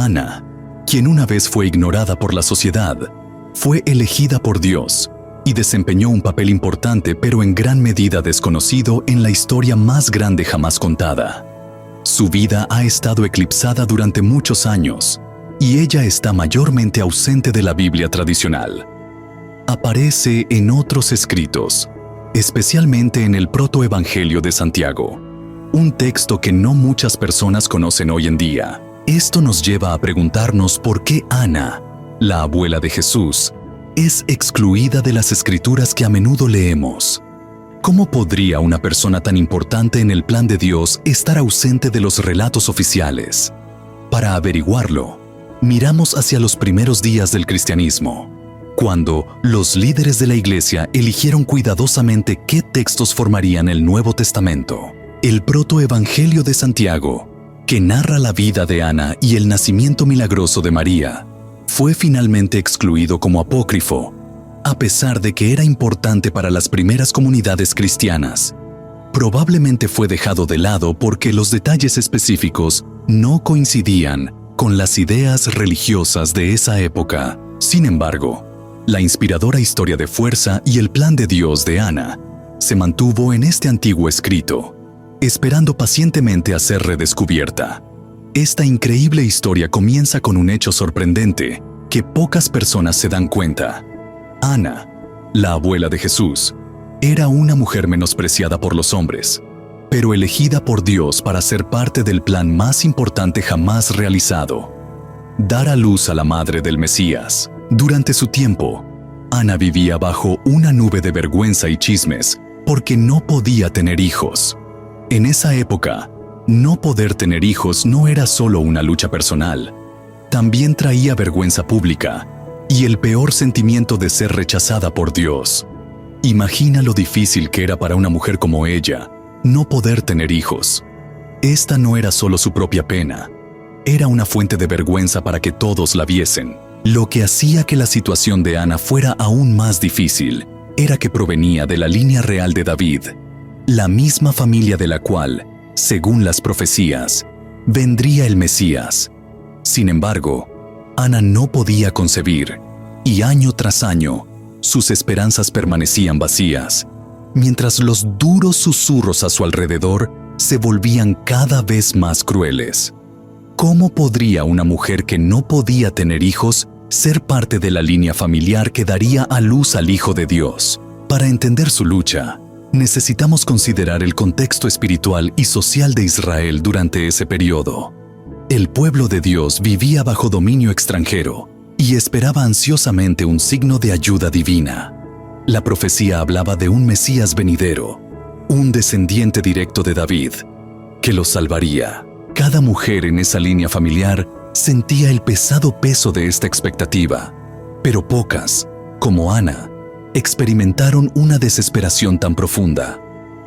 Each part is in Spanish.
Ana, quien una vez fue ignorada por la sociedad, fue elegida por Dios y desempeñó un papel importante pero en gran medida desconocido en la historia más grande jamás contada. Su vida ha estado eclipsada durante muchos años y ella está mayormente ausente de la Biblia tradicional. Aparece en otros escritos, especialmente en el Protoevangelio de Santiago, un texto que no muchas personas conocen hoy en día. Esto nos lleva a preguntarnos por qué Ana, la abuela de Jesús, es excluida de las escrituras que a menudo leemos. ¿Cómo podría una persona tan importante en el plan de Dios estar ausente de los relatos oficiales? Para averiguarlo, miramos hacia los primeros días del cristianismo, cuando los líderes de la iglesia eligieron cuidadosamente qué textos formarían el Nuevo Testamento. El Protoevangelio de Santiago, que narra la vida de Ana y el nacimiento milagroso de María, fue finalmente excluido como apócrifo, a pesar de que era importante para las primeras comunidades cristianas. Probablemente fue dejado de lado porque los detalles específicos no coincidían con las ideas religiosas de esa época. Sin embargo, la inspiradora historia de fuerza y el plan de Dios de Ana se mantuvo en este antiguo escrito, esperando pacientemente a ser redescubierta. Esta increíble historia comienza con un hecho sorprendente que pocas personas se dan cuenta. Ana, la abuela de Jesús, era una mujer menospreciada por los hombres, pero elegida por Dios para ser parte del plan más importante jamás realizado: dar a luz a la madre del Mesías. Durante su tiempo, Ana vivía bajo una nube de vergüenza y chismes porque no podía tener hijos. En esa época, no poder tener hijos no era solo una lucha personal, también traía vergüenza pública y el peor sentimiento de ser rechazada por Dios. Imagina lo difícil que era para una mujer como ella no poder tener hijos. Esta no era solo su propia pena, era una fuente de vergüenza para que todos la viesen. Lo que hacía que la situación de Ana fuera aún más difícil era que provenía de la línea real de David, la misma familia de la cual, según las profecías, vendría el Mesías. Sin embargo, Ana no podía concebir, y año tras año, sus esperanzas permanecían vacías, mientras los duros susurros a su alrededor se volvían cada vez más crueles. ¿Cómo podría una mujer que no podía tener hijos ser parte de la línea familiar que daría a luz al Hijo de Dios? Para entender su lucha, necesitamos considerar el contexto espiritual y social de Israel durante ese periodo. El pueblo de Dios vivía bajo dominio extranjero y esperaba ansiosamente un signo de ayuda divina. La profecía hablaba de un Mesías venidero, un descendiente directo de David, que los salvaría. Cada mujer en esa línea familiar sentía el pesado peso de esta expectativa, pero pocas, como Ana, experimentaron una desesperación tan profunda.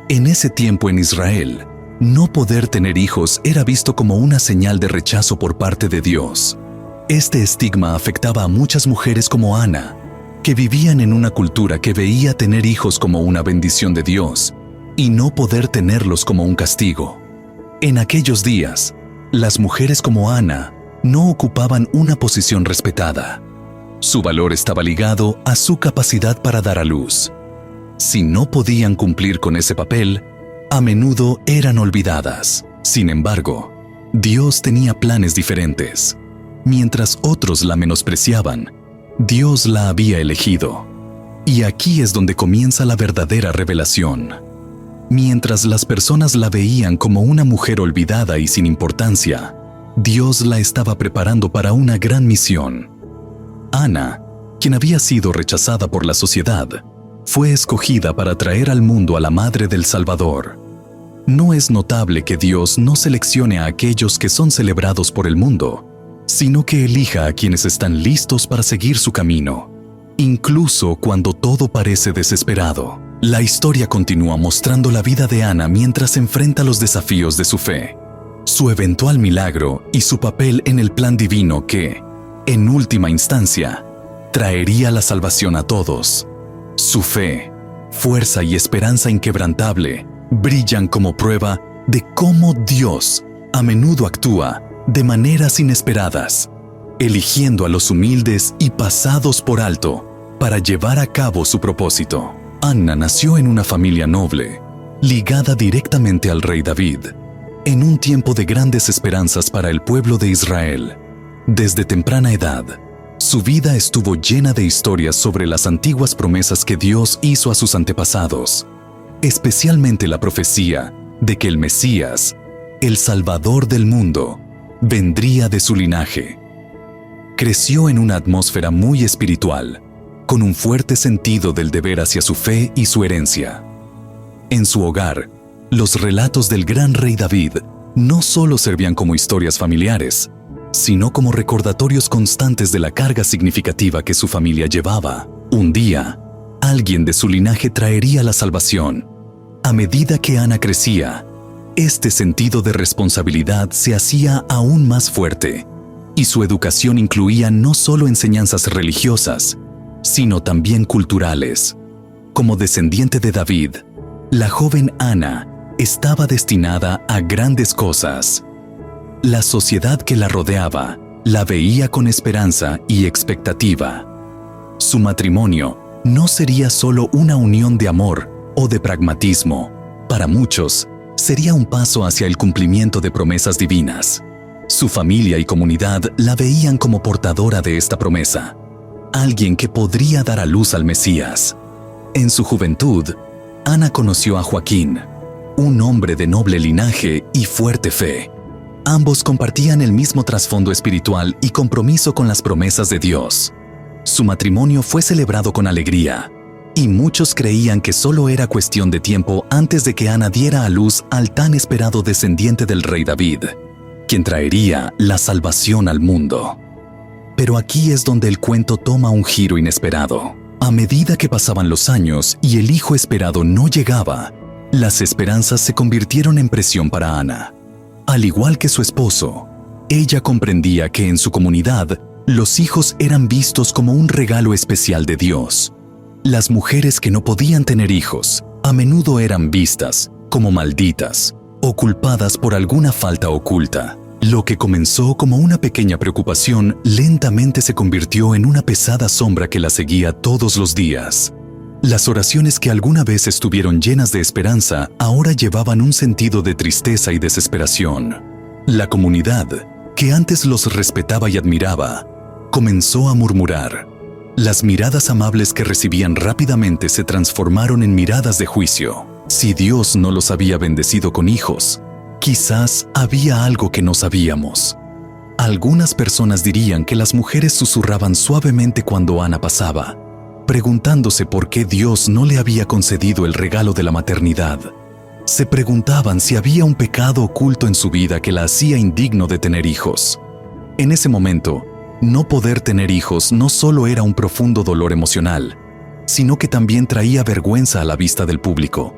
En ese tiempo en Israel, no poder tener hijos era visto como una señal de rechazo por parte de Dios. Este estigma afectaba a muchas mujeres como Ana, que vivían en una cultura que veía tener hijos como una bendición de Dios y no poder tenerlos como un castigo. En aquellos días, las mujeres como Ana no ocupaban una posición respetada. Su valor estaba ligado a su capacidad para dar a luz. Si no podían cumplir con ese papel, a menudo eran olvidadas. Sin embargo, Dios tenía planes diferentes. Mientras otros la menospreciaban, Dios la había elegido. Y aquí es donde comienza la verdadera revelación. Mientras las personas la veían como una mujer olvidada y sin importancia, Dios la estaba preparando para una gran misión. Ana, quien había sido rechazada por la sociedad, fue escogida para traer al mundo a la Madre del Salvador. No es notable que Dios no seleccione a aquellos que son celebrados por el mundo, sino que elija a quienes están listos para seguir su camino, incluso cuando todo parece desesperado. La historia continúa mostrando la vida de Ana mientras enfrenta los desafíos de su fe, su eventual milagro y su papel en el plan divino que, en última instancia, traería la salvación a todos. Su fe, fuerza y esperanza inquebrantable brillan como prueba de cómo Dios a menudo actúa de maneras inesperadas, eligiendo a los humildes y pasados por alto para llevar a cabo su propósito. Anna nació en una familia noble, ligada directamente al rey David, en un tiempo de grandes esperanzas para el pueblo de Israel. Desde temprana edad, su vida estuvo llena de historias sobre las antiguas promesas que Dios hizo a sus antepasados, especialmente la profecía de que el Mesías, el Salvador del mundo, vendría de su linaje. Creció en una atmósfera muy espiritual, con un fuerte sentido del deber hacia su fe y su herencia. En su hogar, los relatos del gran rey David no solo servían como historias familiares, sino como recordatorios constantes de la carga significativa que su familia llevaba. Un día, alguien de su linaje traería la salvación. A medida que Anna crecía, este sentido de responsabilidad se hacía aún más fuerte, y su educación incluía no solo enseñanzas religiosas, sino también culturales. Como descendiente de David, la joven Anna estaba destinada a grandes cosas. La sociedad que la rodeaba la veía con esperanza y expectativa. Su matrimonio no sería solo una unión de amor o de pragmatismo. Para muchos, sería un paso hacia el cumplimiento de promesas divinas. Su familia y comunidad la veían como portadora de esta promesa, alguien que podría dar a luz al Mesías. En su juventud, Anna conoció a Joaquín, un hombre de noble linaje y fuerte fe. Ambos compartían el mismo trasfondo espiritual y compromiso con las promesas de Dios. Su matrimonio fue celebrado con alegría, y muchos creían que solo era cuestión de tiempo antes de que Anna diera a luz al tan esperado descendiente del rey David, quien traería la salvación al mundo. Pero aquí es donde el cuento toma un giro inesperado. A medida que pasaban los años y el hijo esperado no llegaba, las esperanzas se convirtieron en presión para Anna. Al igual que su esposo, ella comprendía que en su comunidad, los hijos eran vistos como un regalo especial de Dios. Las mujeres que no podían tener hijos a menudo eran vistas como malditas o culpadas por alguna falta oculta. Lo que comenzó como una pequeña preocupación lentamente se convirtió en una pesada sombra que la seguía todos los días. Las oraciones que alguna vez estuvieron llenas de esperanza ahora llevaban un sentido de tristeza y desesperación. La comunidad, que antes los respetaba y admiraba, comenzó a murmurar. Las miradas amables que recibían rápidamente se transformaron en miradas de juicio. Si Dios no los había bendecido con hijos, quizás había algo que no sabíamos. Algunas personas dirían que las mujeres susurraban suavemente cuando Anna pasaba, preguntándose por qué Dios no le había concedido el regalo de la maternidad. Se preguntaban si había un pecado oculto en su vida que la hacía indigno de tener hijos. En ese momento, no poder tener hijos no solo era un profundo dolor emocional, sino que también traía vergüenza a la vista del público.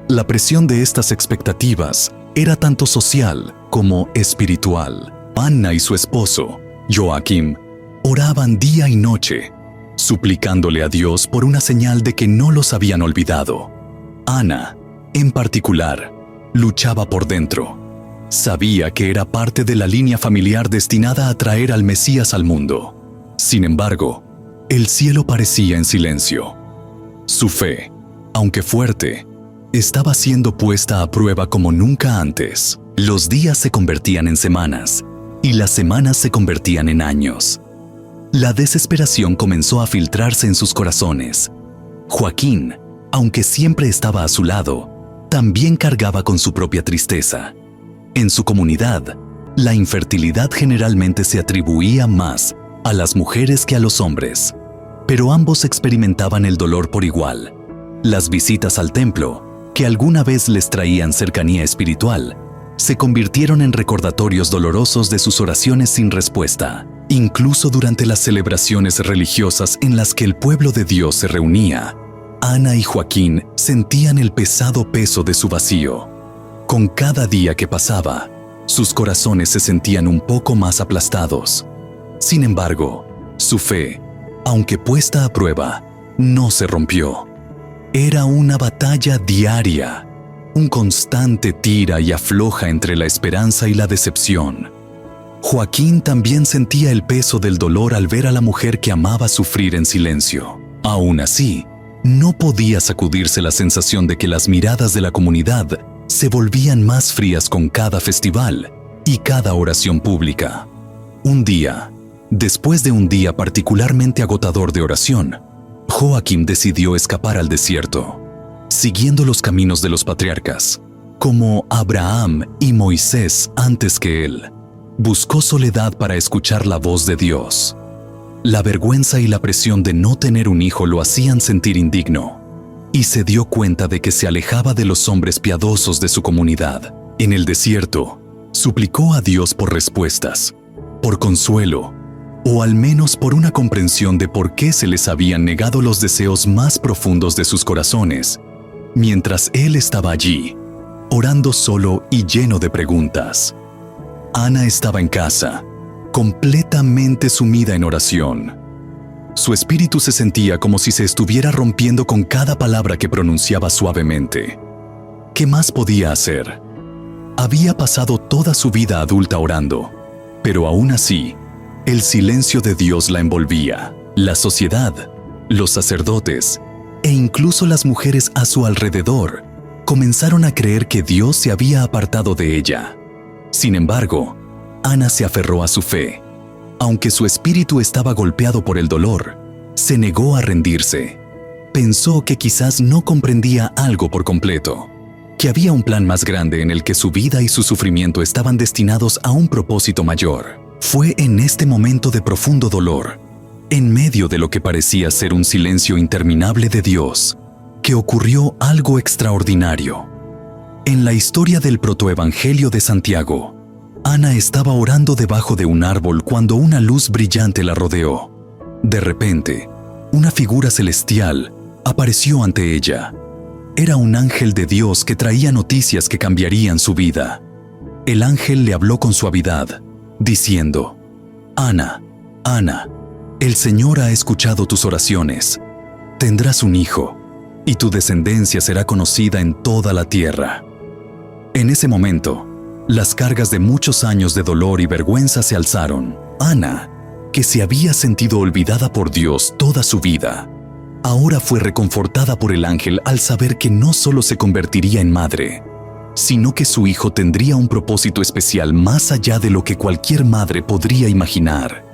La presión de estas expectativas era tanto social como espiritual. Anna y su esposo, Joaquín, oraban día y noche, suplicándole a Dios por una señal de que no los habían olvidado. Anna, en particular, luchaba por dentro. Sabía que era parte de la línea familiar destinada a traer al Mesías al mundo. Sin embargo, el cielo parecía en silencio. Su fe, aunque fuerte, estaba siendo puesta a prueba como nunca antes. Los días se convertían en semanas, y las semanas se convertían en años. La desesperación comenzó a filtrarse en sus corazones. Joaquín, aunque siempre estaba a su lado, también cargaba con su propia tristeza. En su comunidad, la infertilidad generalmente se atribuía más a las mujeres que a los hombres, pero ambos experimentaban el dolor por igual. Las visitas al templo, que alguna vez les traían cercanía espiritual, se convirtieron en recordatorios dolorosos de sus oraciones sin respuesta. Incluso durante las celebraciones religiosas en las que el pueblo de Dios se reunía, Anna y Joaquín sentían el pesado peso de su vacío. Con cada día que pasaba, sus corazones se sentían un poco más aplastados. Sin embargo, su fe, aunque puesta a prueba, no se rompió. Era una batalla diaria, un constante tira y afloja entre la esperanza y la decepción. Joaquín también sentía el peso del dolor al ver a la mujer que amaba sufrir en silencio. Aún así, no podía sacudirse la sensación de que las miradas de la comunidad se volvían más frías con cada festival y cada oración pública. Un día, después de un día particularmente agotador de oración, Joaquín decidió escapar al desierto, siguiendo los caminos de los patriarcas, como Abraham y Moisés antes que él. Buscó soledad para escuchar la voz de Dios. La vergüenza y la presión de no tener un hijo lo hacían sentir indigno, y se dio cuenta de que se alejaba de los hombres piadosos de su comunidad. En el desierto, suplicó a Dios por respuestas, por consuelo, o al menos por una comprensión de por qué se les habían negado los deseos más profundos de sus corazones, mientras él estaba allí, orando solo y lleno de preguntas. Ana estaba en casa, completamente sumida en oración. Su espíritu se sentía como si se estuviera rompiendo con cada palabra que pronunciaba suavemente. ¿Qué más podía hacer? Había pasado toda su vida adulta orando, pero aún así, el silencio de Dios la envolvía. La sociedad, los sacerdotes e incluso las mujeres a su alrededor comenzaron a creer que Dios se había apartado de ella. Sin embargo, Ana se aferró a su fe. Aunque su espíritu estaba golpeado por el dolor, se negó a rendirse. Pensó que quizás no comprendía algo por completo, que había un plan más grande en el que su vida y su sufrimiento estaban destinados a un propósito mayor. Fue en este momento de profundo dolor, en medio de lo que parecía ser un silencio interminable de Dios, que ocurrió algo extraordinario. En la historia del protoevangelio de Santiago, Ana estaba orando debajo de un árbol cuando una luz brillante la rodeó. De repente, una figura celestial apareció ante ella. Era un ángel de Dios que traía noticias que cambiarían su vida. El ángel le habló con suavidad, diciendo: Ana, Ana, el Señor ha escuchado tus oraciones. Tendrás un hijo, y tu descendencia será conocida en toda la tierra. En ese momento, las cargas de muchos años de dolor y vergüenza se alzaron. Ana, que se había sentido olvidada por Dios toda su vida, ahora fue reconfortada por el ángel al saber que no solo se convertiría en madre, sino que su hijo tendría un propósito especial más allá de lo que cualquier madre podría imaginar.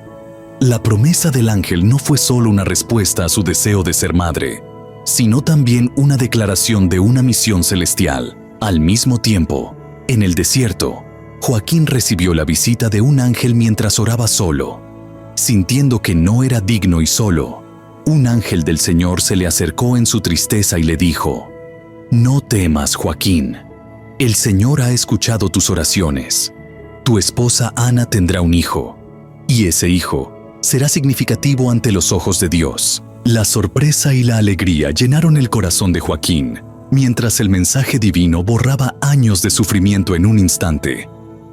La promesa del ángel no fue solo una respuesta a su deseo de ser madre, sino también una declaración de una misión celestial. Al mismo tiempo, en el desierto, Joaquín recibió la visita de un ángel mientras oraba solo. Sintiendo que no era digno y solo, un ángel del Señor se le acercó en su tristeza y le dijo: No temas, Joaquín. El Señor ha escuchado tus oraciones. Tu esposa Ana tendrá un hijo, y ese hijo será significativo ante los ojos de Dios. La sorpresa y la alegría llenaron el corazón de Joaquín, mientras el mensaje divino borraba años de sufrimiento en un instante.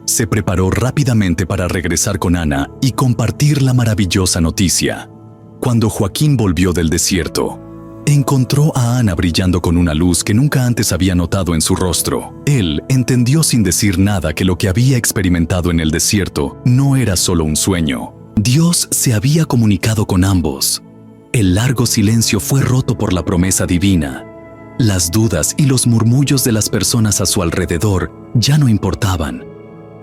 Se preparó rápidamente para regresar con Ana y compartir la maravillosa noticia. Cuando Joaquín volvió del desierto, encontró a Ana brillando con una luz que nunca antes había notado en su rostro. Él entendió sin decir nada que lo que había experimentado en el desierto no era solo un sueño. Dios se había comunicado con ambos. El largo silencio fue roto por la promesa divina. Las dudas y los murmullos de las personas a su alrededor ya no importaban.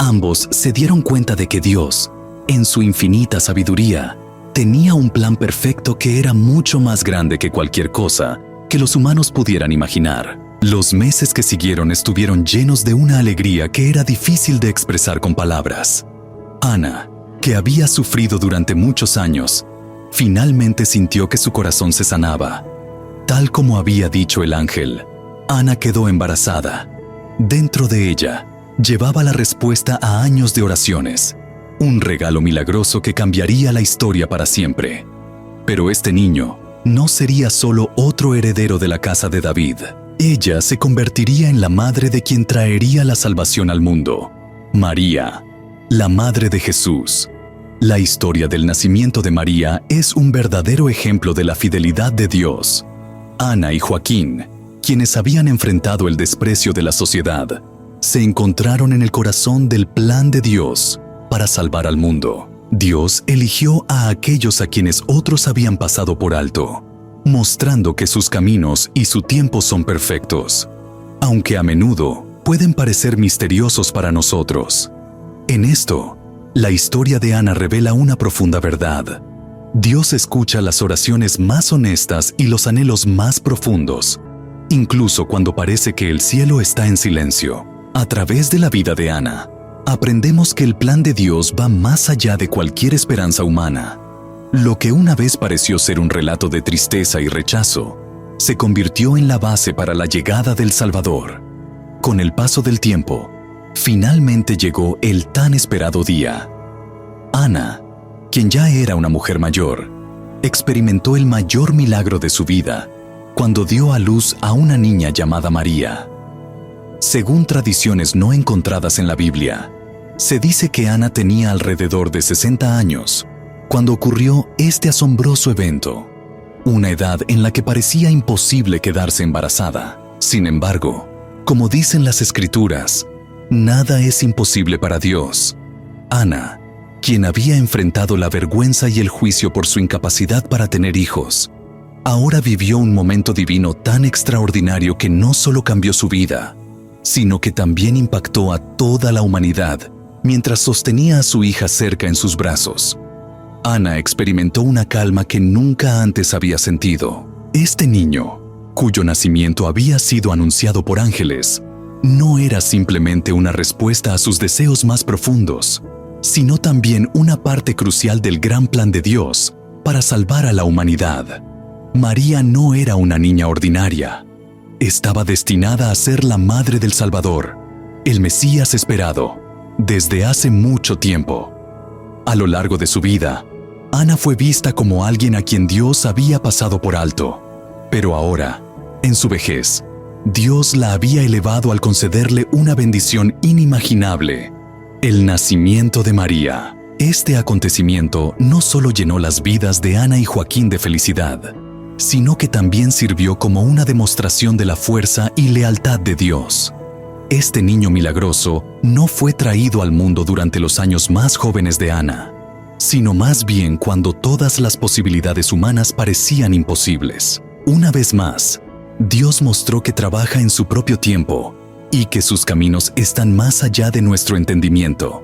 Ambos se dieron cuenta de que Dios, en su infinita sabiduría, tenía un plan perfecto que era mucho más grande que cualquier cosa que los humanos pudieran imaginar. Los meses que siguieron estuvieron llenos de una alegría que era difícil de expresar con palabras. Ana, que había sufrido durante muchos años, finalmente sintió que su corazón se sanaba. Tal como había dicho el ángel, Ana quedó embarazada. Dentro de ella, llevaba la respuesta a años de oraciones, un regalo milagroso que cambiaría la historia para siempre. Pero este niño no sería solo otro heredero de la casa de David. Ella se convertiría en la madre de quien traería la salvación al mundo. María, la madre de Jesús. La historia del nacimiento de María es un verdadero ejemplo de la fidelidad de Dios. Ana y Joaquín, quienes habían enfrentado el desprecio de la sociedad, se encontraron en el corazón del plan de Dios para salvar al mundo. Dios eligió a aquellos a quienes otros habían pasado por alto, mostrando que sus caminos y su tiempo son perfectos, aunque a menudo pueden parecer misteriosos para nosotros. En esto, la historia de Ana revela una profunda verdad. Dios escucha las oraciones más honestas y los anhelos más profundos, incluso cuando parece que el cielo está en silencio. A través de la vida de Ana, aprendemos que el plan de Dios va más allá de cualquier esperanza humana. Lo que una vez pareció ser un relato de tristeza y rechazo, se convirtió en la base para la llegada del Salvador. Con el paso del tiempo, finalmente llegó el tan esperado día. Ana, quien ya era una mujer mayor, experimentó el mayor milagro de su vida cuando dio a luz a una niña llamada María. Según tradiciones no encontradas en la Biblia, se dice que Ana tenía alrededor de 60 años cuando ocurrió este asombroso evento, una edad en la que parecía imposible quedarse embarazada. Sin embargo, como dicen las Escrituras, nada es imposible para Dios. Ana, quien había enfrentado la vergüenza y el juicio por su incapacidad para tener hijos, ahora vivió un momento divino tan extraordinario que no solo cambió su vida, sino que también impactó a toda la humanidad mientras sostenía a su hija cerca en sus brazos. Ana experimentó una calma que nunca antes había sentido. Este niño, cuyo nacimiento había sido anunciado por ángeles, no era simplemente una respuesta a sus deseos más profundos, sino también una parte crucial del gran plan de Dios para salvar a la humanidad. María no era una niña ordinaria. Estaba destinada a ser la madre del Salvador, el Mesías esperado, desde hace mucho tiempo. A lo largo de su vida, Ana fue vista como alguien a quien Dios había pasado por alto, pero ahora, en su vejez, Dios la había elevado al concederle una bendición inimaginable: el nacimiento de María. Este acontecimiento no solo llenó las vidas de Ana y Joaquín de felicidad, sino que también sirvió como una demostración de la fuerza y lealtad de Dios. Este niño milagroso no fue traído al mundo durante los años más jóvenes de Ana, sino más bien cuando todas las posibilidades humanas parecían imposibles. Una vez más, Dios mostró que trabaja en su propio tiempo y que sus caminos están más allá de nuestro entendimiento.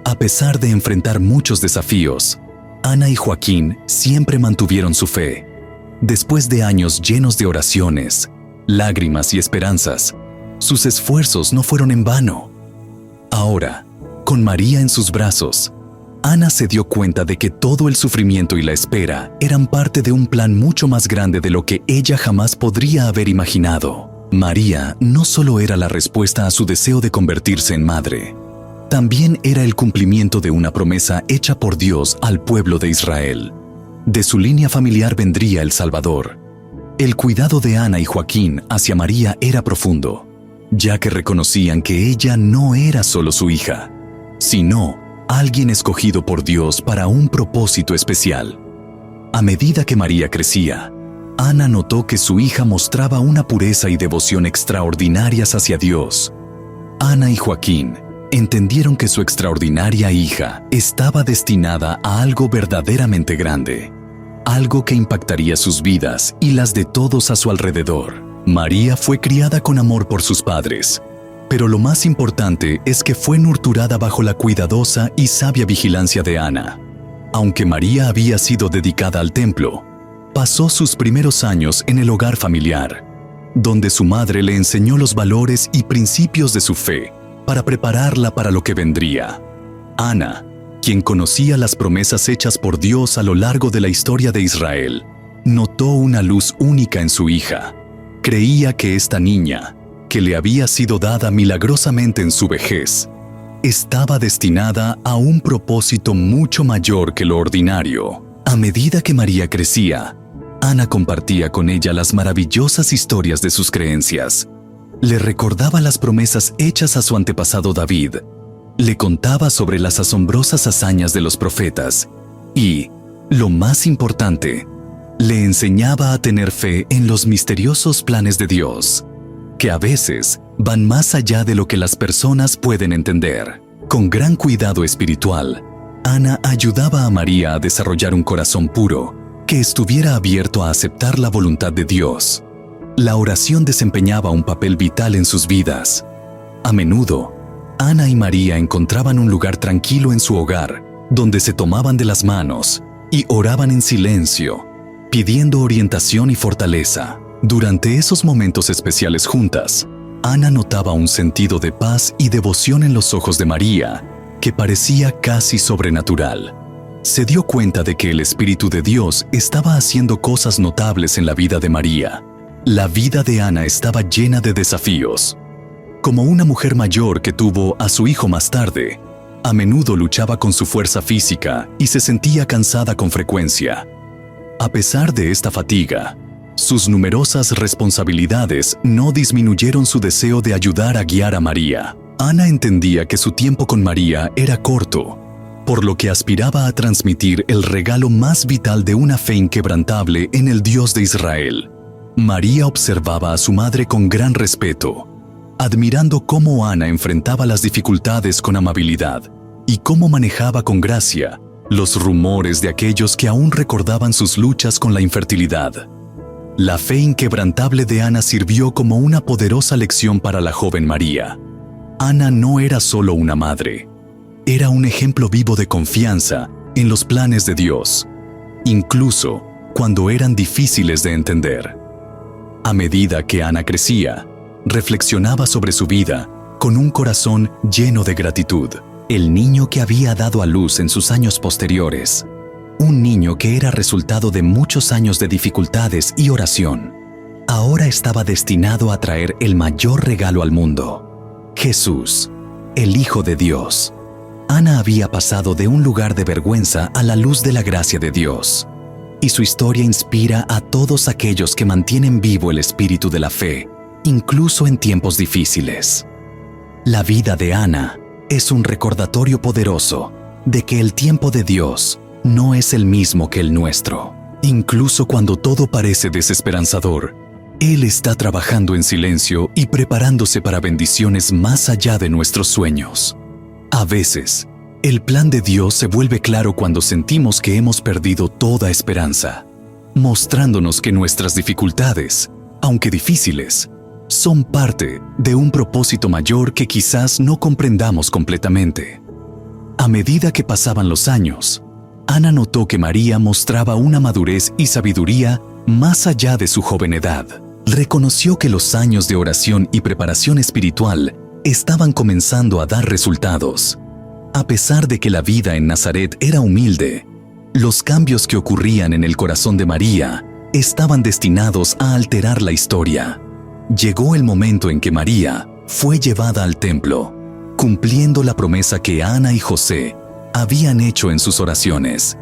A pesar de enfrentar muchos desafíos, Ana y Joaquín siempre mantuvieron su fe. Después de años llenos de oraciones, lágrimas y esperanzas, sus esfuerzos no fueron en vano. Ahora, con María en sus brazos, Ana se dio cuenta de que todo el sufrimiento y la espera eran parte de un plan mucho más grande de lo que ella jamás podría haber imaginado. María no solo era la respuesta a su deseo de convertirse en madre, también era el cumplimiento de una promesa hecha por Dios al pueblo de Israel. De su línea familiar vendría el Salvador. El cuidado de Ana y Joaquín hacia María era profundo, ya que reconocían que ella no era solo su hija, sino alguien escogido por Dios para un propósito especial. A medida que María crecía, Ana notó que su hija mostraba una pureza y devoción extraordinarias hacia Dios. Ana y Joaquín entendieron que su extraordinaria hija estaba destinada a algo verdaderamente grande, algo que impactaría sus vidas y las de todos a su alrededor. María fue criada con amor por sus padres, pero lo más importante es que fue nurturada bajo la cuidadosa y sabia vigilancia de Ana. Aunque María había sido dedicada al templo, pasó sus primeros años en el hogar familiar, donde su madre le enseñó los valores y principios de su fe para prepararla para lo que vendría. Ana, quien conocía las promesas hechas por Dios a lo largo de la historia de Israel, notó una luz única en su hija. Creía que esta niña, que le había sido dada milagrosamente en su vejez, estaba destinada a un propósito mucho mayor que lo ordinario. A medida que María crecía, Ana compartía con ella las maravillosas historias de sus creencias. Le recordaba las promesas hechas a su antepasado David, le contaba sobre las asombrosas hazañas de los profetas y, lo más importante, le enseñaba a tener fe en los misteriosos planes de Dios, que a veces van más allá de lo que las personas pueden entender. Con gran cuidado espiritual, Ana ayudaba a María a desarrollar un corazón puro, que estuviera abierto a aceptar la voluntad de Dios. La oración desempeñaba un papel vital en sus vidas. A menudo, Ana y María encontraban un lugar tranquilo en su hogar, donde se tomaban de las manos y oraban en silencio, pidiendo orientación y fortaleza. Durante esos momentos especiales juntas, Ana notaba un sentido de paz y devoción en los ojos de María, que parecía casi sobrenatural. Se dio cuenta de que el Espíritu de Dios estaba haciendo cosas notables en la vida de María. La vida de Ana estaba llena de desafíos. Como una mujer mayor que tuvo a su hijo más tarde, a menudo luchaba con su fuerza física y se sentía cansada con frecuencia. A pesar de esta fatiga, sus numerosas responsabilidades no disminuyeron su deseo de ayudar a guiar a María. Ana entendía que su tiempo con María era corto, por lo que aspiraba a transmitir el regalo más vital de una fe inquebrantable en el Dios de Israel. María observaba a su madre con gran respeto, admirando cómo Ana enfrentaba las dificultades con amabilidad y cómo manejaba con gracia los rumores de aquellos que aún recordaban sus luchas con la infertilidad. La fe inquebrantable de Ana sirvió como una poderosa lección para la joven María. Ana no era solo una madre, era un ejemplo vivo de confianza en los planes de Dios, incluso cuando eran difíciles de entender. A medida que Ana crecía, reflexionaba sobre su vida con un corazón lleno de gratitud. El niño que había dado a luz en sus años posteriores, un niño que era resultado de muchos años de dificultades y oración, ahora estaba destinado a traer el mayor regalo al mundo: Jesús, el Hijo de Dios. Ana había pasado de un lugar de vergüenza a la luz de la gracia de Dios, y su historia inspira a todos aquellos que mantienen vivo el espíritu de la fe, incluso en tiempos difíciles. La vida de Ana es un recordatorio poderoso de que el tiempo de Dios no es el mismo que el nuestro. Incluso cuando todo parece desesperanzador, Él está trabajando en silencio y preparándose para bendiciones más allá de nuestros sueños. A veces, el plan de Dios se vuelve claro cuando sentimos que hemos perdido toda esperanza, mostrándonos que nuestras dificultades, aunque difíciles, son parte de un propósito mayor que quizás no comprendamos completamente. A medida que pasaban los años, Ana notó que María mostraba una madurez y sabiduría más allá de su joven edad. Reconoció que los años de oración y preparación espiritual estaban comenzando a dar resultados. A pesar de que la vida en Nazaret era humilde, los cambios que ocurrían en el corazón de María estaban destinados a alterar la historia. Llegó el momento en que María fue llevada al templo, cumpliendo la promesa que Ana y José habían hecho en sus oraciones,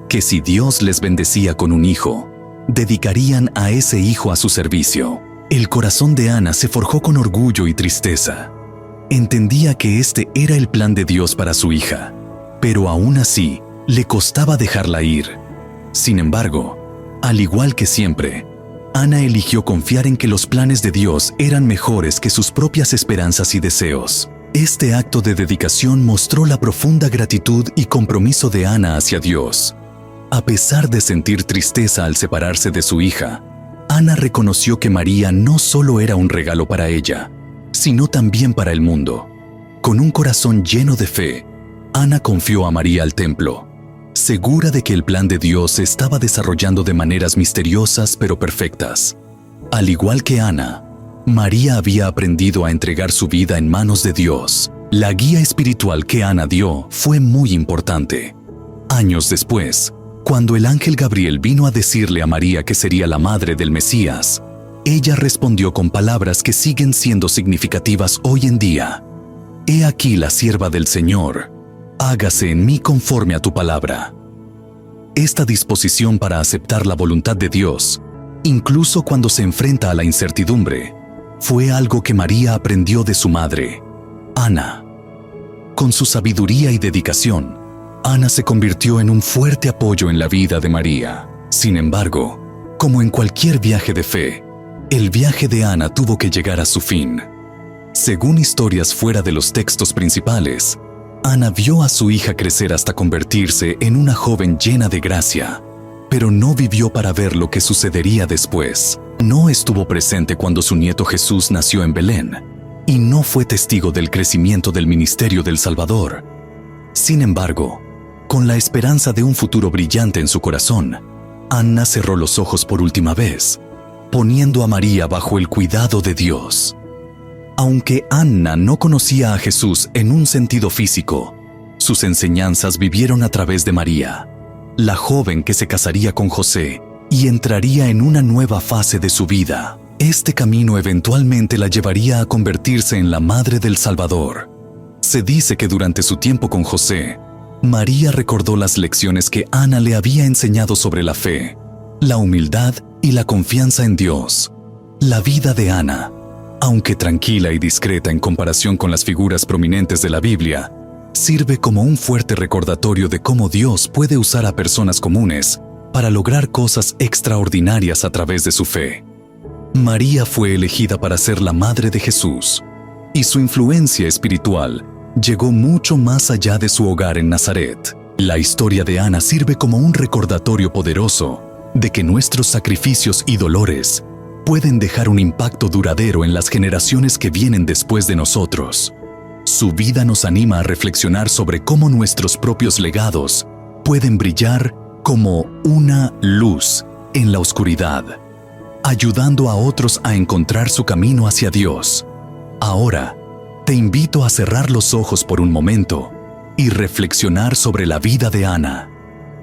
que si Dios les bendecía con un hijo, dedicarían a ese hijo a su servicio. El corazón de Ana se forjó con orgullo y tristeza. Entendía que este era el plan de Dios para su hija, pero aún así le costaba dejarla ir. Sin embargo, al igual que siempre, Ana eligió confiar en que los planes de Dios eran mejores que sus propias esperanzas y deseos. Este acto de dedicación mostró la profunda gratitud y compromiso de Ana hacia Dios. A pesar de sentir tristeza al separarse de su hija, Ana reconoció que María no solo era un regalo para ella, sino también para el mundo. Con un corazón lleno de fe, Ana confió a María al templo, segura de que el plan de Dios se estaba desarrollando de maneras misteriosas pero perfectas. Al igual que Ana, María había aprendido a entregar su vida en manos de Dios. La guía espiritual que Ana dio fue muy importante. Años después, cuando el ángel Gabriel vino a decirle a María que sería la madre del Mesías, ella respondió con palabras que siguen siendo significativas hoy en día. «He aquí la sierva del Señor, hágase en mí conforme a tu palabra». Esta disposición para aceptar la voluntad de Dios, incluso cuando se enfrenta a la incertidumbre, fue algo que María aprendió de su madre, Ana. Con su sabiduría y dedicación, Ana se convirtió en un fuerte apoyo en la vida de María. Sin embargo, como en cualquier viaje de fe, el viaje de Ana tuvo que llegar a su fin. Según historias fuera de los textos principales, Ana vio a su hija crecer hasta convertirse en una joven llena de gracia, pero no vivió para ver lo que sucedería después. No estuvo presente cuando su nieto Jesús nació en Belén, y no fue testigo del crecimiento del ministerio del Salvador. Sin embargo, con la esperanza de un futuro brillante en su corazón, Ana cerró los ojos por última vez, poniendo a María bajo el cuidado de Dios. Aunque Ana no conocía a Jesús en un sentido físico, sus enseñanzas vivieron a través de María, la joven que se casaría con José y entraría en una nueva fase de su vida. Este camino eventualmente la llevaría a convertirse en la madre del Salvador. Se dice que durante su tiempo con José, María recordó las lecciones que Ana le había enseñado sobre la fe, la humildad y la confianza en Dios. La vida de Ana, aunque tranquila y discreta en comparación con las figuras prominentes de la Biblia, sirve como un fuerte recordatorio de cómo Dios puede usar a personas comunes para lograr cosas extraordinarias a través de su fe. María fue elegida para ser la madre de Jesús, y su influencia espiritual llegó mucho más allá de su hogar en Nazaret. La historia de Ana sirve como un recordatorio poderoso de que nuestros sacrificios y dolores pueden dejar un impacto duradero en las generaciones que vienen después de nosotros. Su vida nos anima a reflexionar sobre cómo nuestros propios legados pueden brillar como una luz en la oscuridad, ayudando a otros a encontrar su camino hacia Dios. Ahora, te invito a cerrar los ojos por un momento y reflexionar sobre la vida de Ana.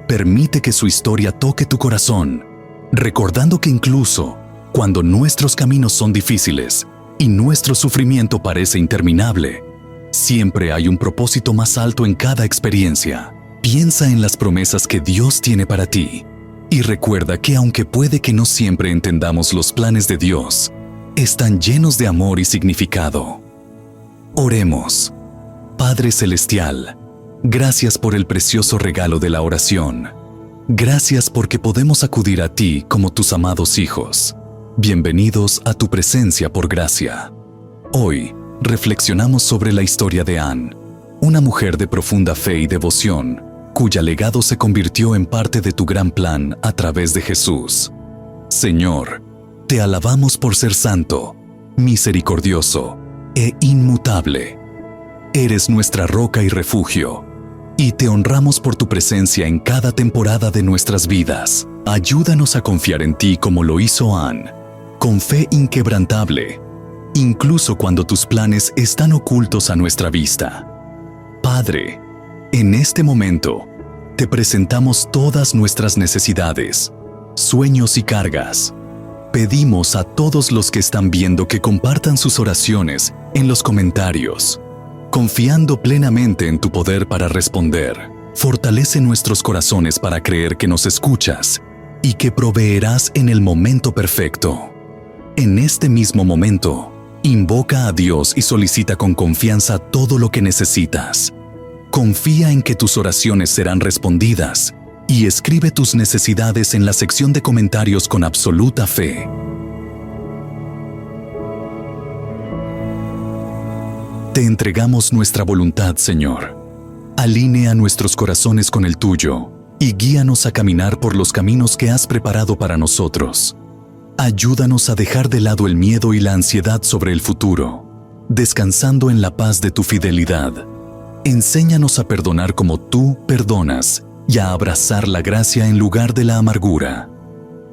Permite que su historia toque tu corazón, recordando que incluso cuando nuestros caminos son difíciles y nuestro sufrimiento parece interminable, siempre hay un propósito más alto en cada experiencia. Piensa en las promesas que Dios tiene para ti y recuerda que aunque puede que no siempre entendamos los planes de Dios, están llenos de amor y significado. Oremos. Padre Celestial, gracias por el precioso regalo de la oración. Gracias porque podemos acudir a ti como tus amados hijos. Bienvenidos a tu presencia por gracia. Hoy, reflexionamos sobre la historia de Anne, una mujer de profunda fe y devoción, cuya legado se convirtió en parte de tu gran plan a través de Jesús. Señor, te alabamos por ser santo, misericordioso e inmutable. Eres nuestra roca y refugio, y te honramos por tu presencia en cada temporada de nuestras vidas. Ayúdanos a confiar en ti como lo hizo Anne, con fe inquebrantable, incluso cuando tus planes están ocultos a nuestra vista. Padre, en este momento, te presentamos todas nuestras necesidades, sueños y cargas. Pedimos a todos los que están viendo que compartan sus oraciones en los comentarios, confiando plenamente en tu poder para responder. Fortalece nuestros corazones para creer que nos escuchas y que proveerás en el momento perfecto. En este mismo momento, invoca a Dios y solicita con confianza todo lo que necesitas. Confía en que tus oraciones serán respondidas y escribe tus necesidades en la sección de comentarios con absoluta fe. Te entregamos nuestra voluntad, Señor. Alinea nuestros corazones con el tuyo y guíanos a caminar por los caminos que has preparado para nosotros. Ayúdanos a dejar de lado el miedo y la ansiedad sobre el futuro, descansando en la paz de tu fidelidad. Enséñanos a perdonar como tú perdonas y a abrazar la gracia en lugar de la amargura.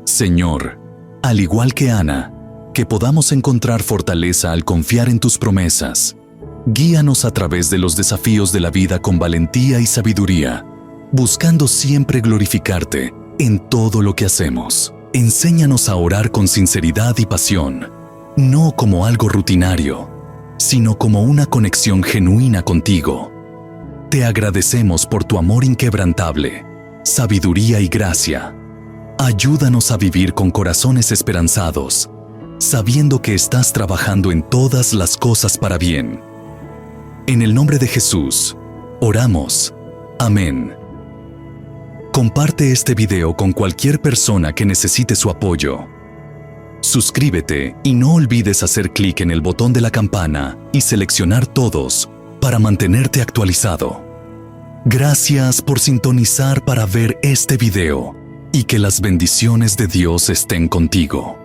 Señor, al igual que Ana, que podamos encontrar fortaleza al confiar en tus promesas. Guíanos a través de los desafíos de la vida con valentía y sabiduría, buscando siempre glorificarte en todo lo que hacemos. Enséñanos a orar con sinceridad y pasión, no como algo rutinario, sino como una conexión genuina contigo. Te agradecemos por tu amor inquebrantable, sabiduría y gracia. Ayúdanos a vivir con corazones esperanzados, sabiendo que estás trabajando en todas las cosas para bien. En el nombre de Jesús, oramos. Amén. Comparte este video con cualquier persona que necesite su apoyo. Suscríbete y no olvides hacer clic en el botón de la campana y seleccionar todos para mantenerte actualizado. Gracias por sintonizar para ver este video y que las bendiciones de Dios estén contigo.